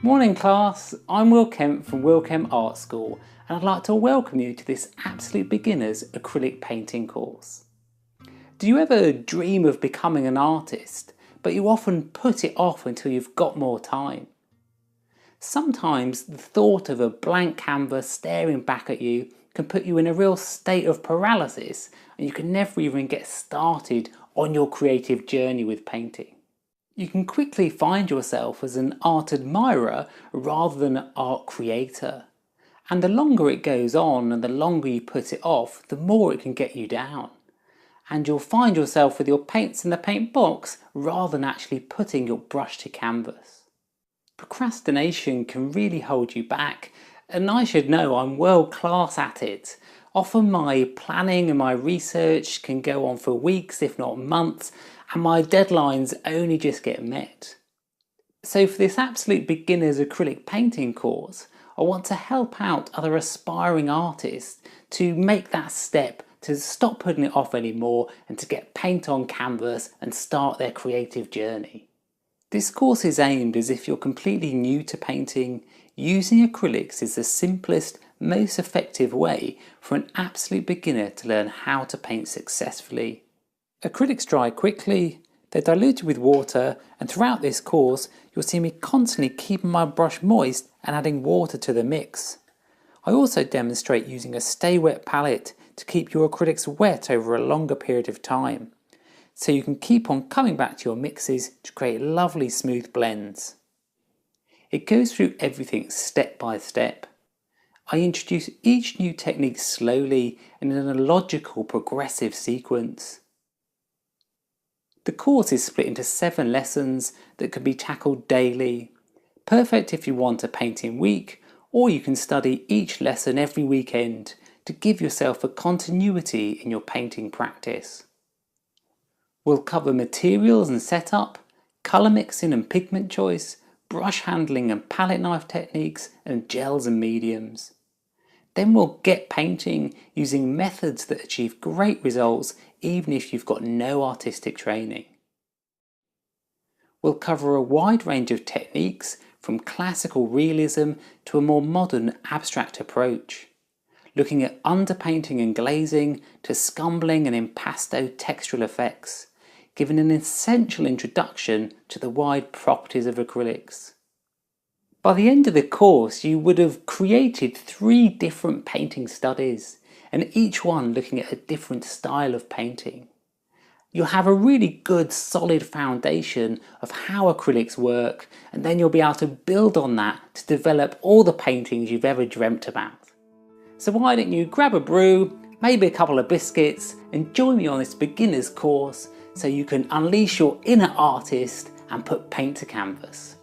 Morning class, I'm Will Kemp from Will Kemp Art School and I'd like to welcome you to this Absolute Beginners Acrylic Painting course. Do you ever dream of becoming an artist, but you often put it off until you've got more time? Sometimes the thought of a blank canvas staring back at you can put you in a real state of paralysis and you can never even get started on your creative journey with painting. You can quickly find yourself as an art admirer rather than an art creator. And the longer it goes on and the longer you put it off, the more it can get you down. And you'll find yourself with your paints in the paint box rather than actually putting your brush to canvas. Procrastination can really hold you back, and I should know I'm world class at it. Often my planning and my research can go on for weeks, if not months, and my deadlines only just get met. So for this Absolute Beginners Acrylic Painting course, I want to help out other aspiring artists to make that step, to stop putting it off anymore and to get paint on canvas and start their creative journey. This course is aimed as if you're completely new to painting. Using acrylics is the simplest, most effective way for an absolute beginner to learn how to paint successfully. Acrylics dry quickly, they're diluted with water, and throughout this course you'll see me constantly keeping my brush moist and adding water to the mix. I also demonstrate using a stay wet palette to keep your acrylics wet over a longer period of time, so you can keep on coming back to your mixes to create lovely smooth blends. It goes through everything step by step. I introduce each new technique slowly and in a logical progressive sequence. The course is split into 7 lessons that can be tackled daily. Perfect if you want a painting week, or you can study each lesson every weekend to give yourself a continuity in your painting practice. We'll cover materials and setup, colour mixing and pigment choice, brush handling and palette knife techniques, and gels and mediums. Then we'll get painting using methods that achieve great results even if you've got no artistic training. We'll cover a wide range of techniques from classical realism to a more modern abstract approach, looking at underpainting and glazing to scumbling and impasto textural effects, giving an essential introduction to the wide properties of acrylics. By the end of the course, you would have created 3 different painting studies, and each one looking at a different style of painting. You'll have a really good solid foundation of how acrylics work, and then you'll be able to build on that to develop all the paintings you've ever dreamt about. So why don't you grab a brew, maybe a couple of biscuits, and join me on this beginner's course so you can unleash your inner artist and put paint to canvas.